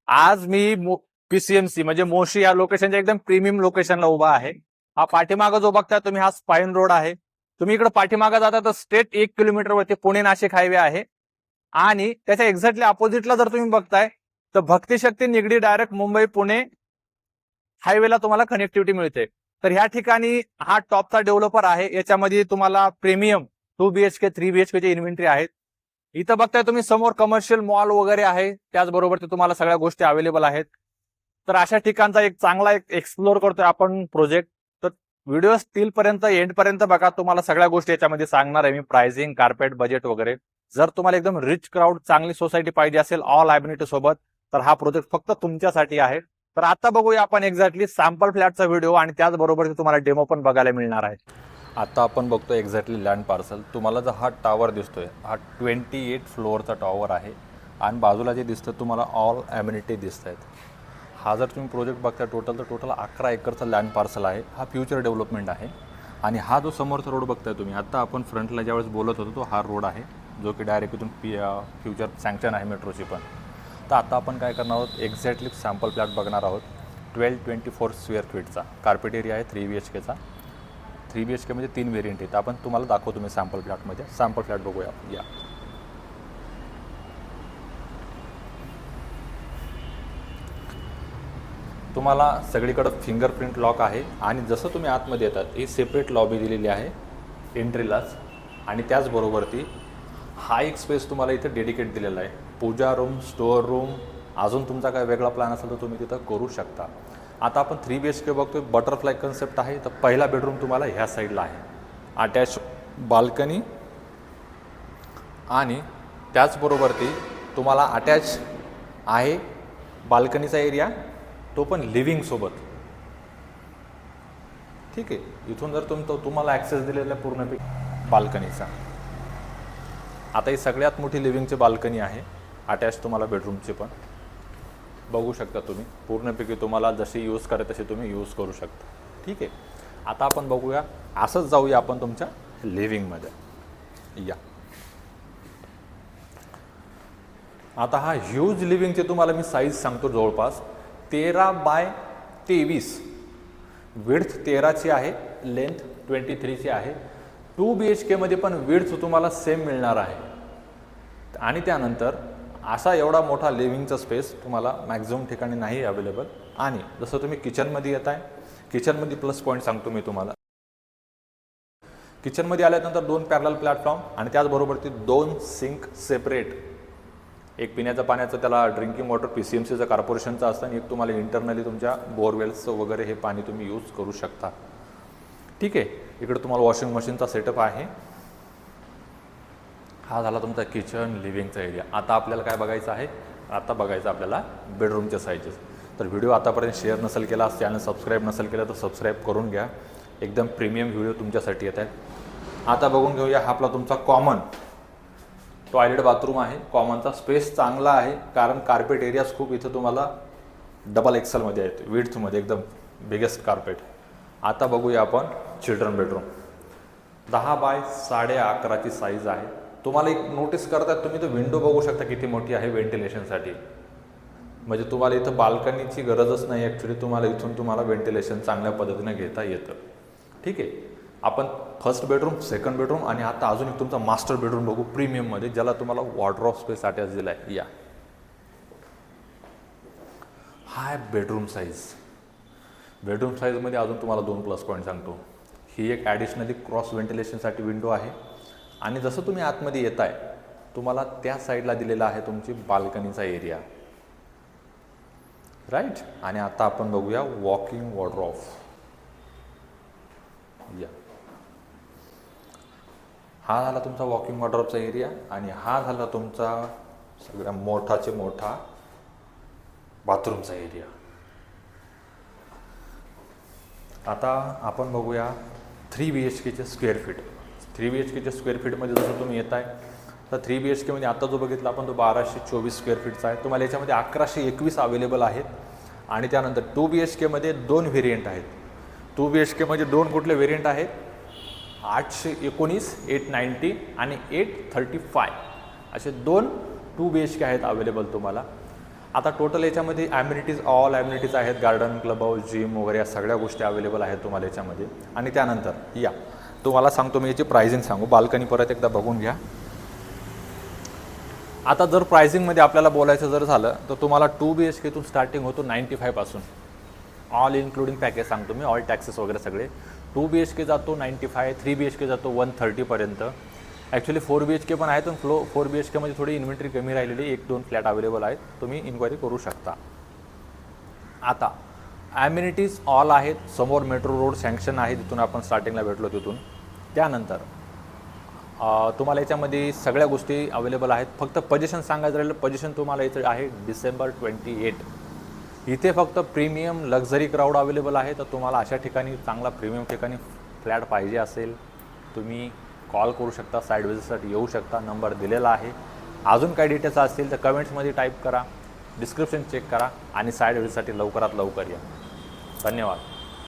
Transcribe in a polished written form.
आज मी पीसीएमसी म्हणजे मोशी या लोकेशनच्या एकदम प्रीमियम लोकेशनला उभा आहे. हा पाठीमागं जो बघताय तुम्ही हा स्पाईन रोड आहे. तुम्ही इकडे पाठीमागं जाता तर स्ट्रेट 1 किलोमीटर वरती पुणे नाशिक हायवे आहे आणि त्याच्या एक्झॅक्टली अपोजिटला जर तुम्ही बघताय तर भक्ती शक्ती निगडी डायरेक्ट मुंबई पुणे हायवेला तुम्हाला कनेक्टिव्हिटी मिळते. तर ह्या ठिकाणी हा टॉपचा डेव्हलपर आहे. याच्यामध्ये तुम्हाला प्रीमियम 2 BHK 3 BHK ची इन्व्हेंटरी आहेत. इथं बघताय तुम्ही समोर कमर्शियल मॉल वगैरे आहे, त्याचबरोबर ते तुम्हाला सगळ्या गोष्टी अवेलेबल आहेत. तर अशा ठिकाणचा एक चांगला एक एक्सप्लोर करतोय आपण प्रोजेक्ट. तर व्हिडिओ स्टील पर्यंत एंड पर्यंत बघा, तुम्हाला सगळ्या गोष्टी याच्यामध्ये सांगणार आहे मी, प्राइसिंग, कार्पेट, बजेट वगैरे. जर तुम्हाला एकदम रिच क्राऊड चांगली सोसायटी पाहिजे असेल ऑल ॲबिनिटी सोबत तर हा प्रोजेक्ट फक्त तुमच्यासाठी आहे. तर आता बघूया आपण एक्झॅक्टली सॅम्पल फ्लॅटचा व्हिडिओ आणि त्याचबरोबर तुम्हाला डेमो पण बघायला मिळणार आहे. आता आपण बघतो एक्झॅक्टली लँड पार्सल. तुम्हाला जर हा टॉवर दिसतोय हा 28 फ्लोअरचा टॉवर आहे आणि बाजूला जे दिसतं तुम्हाला ऑल ॲम्युनिटी दिसत आहेत. हा जर तुम्ही प्रोजेक्ट बघता टोटल 11 एकरचा लँड पार्सल आहे. हा फ्युचर डेव्हलपमेंट आहे आणि हा जो समोरचा रोड बघताय तुम्ही, आता आपण फ्रंटला ज्यावेळेस बोलत होतो तो हा रोड आहे जो की डायरेक्ट इथून फ्युचर सँक्शन आहे मेट्रोची पण. तर आता आपण काय करणार आहोत, एक्झॅक्टली सॅम्पल फ्लॅट बघणार आहोत. 1224 स्क्वेअर फीटचा कार्पेट एरिया आहे 3 BHKचा. 3 BHK मध्ये 3 व्हेरियंट आहेत. आपण तुम्हाला दाखवतो मी सॅम्पल फ्लॅटमध्ये. सॅम्पल फ्लॅट बघूया या. तुम्हाला सगळीकडं फिंगरप्रिंट लॉक आहे आणि जसं तुम्ही आतमध्ये येतात ही सेपरेट लॉबी दिलेली आहे एंट्रीलाच आणि त्याचबरोबर ती हा एक स्पेस तुम्हाला इथे डेडिकेट दिलेला आहे. पूजा रूम, स्टोअर रूम, अजून तुमचा काय वेगळा प्लॅन असेल तर तुम्ही तिथं करू शकता. आता आपण 3 BHK बघतोय, बटरफ्लाय कन्सेप्ट आहे. तर पहिला बेडरूम तुम्हाला ह्या साईडला आहे, अटॅच बाल्कनी आणि त्याचबरोबर ती तुम्हाला अटॅच आहे बाल्कनीचा एरिया, तो पण लिव्हिंग सोबत. ठीक आहे, इथून जर तुम्हाला ॲक्सेस दिलेला आहे पूर्णपैकी बाल्कनीचा. आता ही सगळ्यात मोठी लिव्हिंगची बाल्कनी आहे, अटॅच तुम्हाला बेडरूमची पण बघू शकता तुम्ही. पूर्णपैकी तुम्हाला जशी यूज करायची तशी तुम्ही यूज करू शकता. ठीक आहे, आता आपण बघूया, असंच जाऊया आपण तुमच्या लिव्हिंगमध्ये या. आता हा ह्यूज लिव्हिंगचे तुम्हाला मी साईज सांगतो, जवळपास 13x23, विड्थ 13ची आहे, लेंथ 23ची आहे. 2 BHK मध्ये पण विड्थ तुम्हाला सेम मिळणार आहे आणि त्यानंतर असा एवढा मोठा लिव्हिंगचा स्पेस तुम्हाला मॅक्झिमम ठिकाणी नाही अवेलेबल. आणि जसं तुम्ही किचनमध्ये येत आहे, किचनमध्ये प्लस पॉईंट सांगतो मी तुम्हाला. किचनमध्ये आल्यानंतर 2 पॅरलल प्लॅटफॉर्म आणि त्याचबरोबर ती 2 सिंक सेपरेट. एक पिण्याचं पाण्याचं त्याला ड्रिंकिंग वॉटर PCMCचं कॉर्पोरेशनचं असतं आणि एक तुम्हाला इंटरनली तुमच्या बोरवेल्सचं वगैरे हे पाणी तुम्ही यूज करू शकता. ठीक आहे, इकडे तुम्हाला वॉशिंग मशीनचा सेटअप आहे. हा झाला तुमचा किचन लिव्हिंगचा एरिया. आता आपल्याला काय बघायचं आहे, आता बघायचं आपल्याला बेडरूमचे साईजेस. तर व्हिडिओ आतापर्यंत शेअर नसेल केला, चॅनल सबस्क्राईब नसेल केलं तर सबस्क्राईब करून घ्या. एकदम प्रीमियम व्हिडिओ तुमच्यासाठी येत आहेत. आता बघून घेऊया, हा आपला तुमचा कॉमन टॉयलेट बाथरूम आहे. कॉमनचा स्पेस चांगला आहे कारण कार्पेट एरियाज खूप इथं तुम्हाला डबल XL मध्ये आहेत, विड्थमध्ये एकदम बिगेस्ट कार्पेट. आता बघूया आपण चिल्ड्रन बेडरूम. 10x11.5 साईज आहे. तुम्हाला एक नोटीस करतात तुम्ही, तर विंडो बघू शकता किती मोठी आहे व्हेंटिलेशनसाठी. म्हणजे तुम्हाला इथं बाल्कनीची गरजच नाही ॲक्च्युली, तुम्हाला इथून तुम्हाला व्हेंटिलेशन चांगल्या पद्धतीने घेता येतं. ठीक आहे, आपण फर्स्ट बेडरूम, सेकंड बेडरूम आणि आता अजून एक तुमचा मास्टर बेडरूम बघू प्रीमियममध्ये, ज्याला तुम्हाला वॉर्डरोब स्पेस अटॅच दिला आहे. या हा बेडरूम साईज. बेडरूम साईजमध्ये अजून तुम्हाला 2 प्लस पॉईंट सांगतो. ही एक ॲडिशनली क्रॉस व्हेंटिलेशनसाठी विंडो आहे आणि जसं तुम्ही आतमध्ये येत आहे तुम्हाला त्या साईडला दिलेला आहे तुमची बाल्कनीचा एरिया, राईट. आणि आता आपण बघूया वॉकिंग वॉर्डरोब. या हा झाला तुमचा वॉकिंग वॉर्डरोबचा एरिया आणि हा झाला तुमचा सगळ्या मोठाचे मोठा बाथरूमचा एरिया. आता आपण बघूया 3 BHKचे स्क्वेअर फीट. 3 BHKच्या स्क्वेअर फीटमध्ये जसं तुम्ही येत आहे तर 3 BHK मध्ये आता जो बघितला आपण तो 1224 स्क्वेअर फीटचा आहे. तुम्हाला याच्यामध्ये 1121 अवेलेबल आहेत आणि त्यानंतर 2 BHK मध्ये 2 व्हेरियंट आहेत. 2 BHK मध्ये 2 कुठले व्हेरियंट आहेत, 819, 890 आणि 835 असे 2 2 BHK आहेत अवेलेबल तुम्हाला. आता टोटल याच्यामध्ये ॲम्युनिटीज ऑल ॲम्युनिटीज आहेत, गार्डन, क्लब हाऊस, जिम वगैरे या सगळ्या गोष्टी अवेलेबल आहेत तुम्हाला याच्यामध्ये. आणि त्यानंतर या तुम्हाला सांगतो मी याची प्राइसिंग सांगू. बाल्कनी परत एकदा बघून घ्या. आता जर प्राइसिंगमध्ये आपल्याला बोलायचं जर झालं तर तुम्हाला 2 BHKतून स्टार्टिंग होतो 95 पासून. ऑल इन्क्लुडिंग पॅकेज सांगतो मी, ऑल टॅक्सेस वगैरे सगळे. 2 BHK जातो 95, 3 BHK जातो 130 पर्यंत. ॲक्च्युली 4 BHK पण आहेत, पण 4 BHKमध्ये थोडी इन्व्हेंटरी कमी राहिलेली, 1-2 फ्लॅट अवेलेबल आहेत, तुम्ही इन्क्वायरी करू शकता. आता ॲम्युनिटीज ऑल आहेत. समोर मेट्रो रोड सँक्शन आहे, तिथून आपण स्टार्टिंगला भेटलो तिथून. त्यानंतर तुम्हाला याच्यामध्ये सगळ्या गोष्टी अवेलेबल आहेत. फक्त पोझिशन सांगायचं राहिलं, पोझिशन तुम्हाला इथं आहे डिसेंबर 28. इथे फक्त प्रीमियम लक्झरी क्राऊड अवेलेबल आहे. तर तुम्हाला अशा ठिकाणी चांगला प्रीमियम ठिकाणी फ्लॅट पाहिजे असेल, तुम्ही कॉल करू शकता, साईड व्हिजिटसाठी येऊ शकता. नंबर दिलेला आहे. अजून काही डिटेल्स असतील तर कमेंट्समध्ये टाईप करा, डिस्क्रिप्शन चेक करा आणि साईड व्हिजिटसाठी लवकरात लवकर या. धन्यवाद.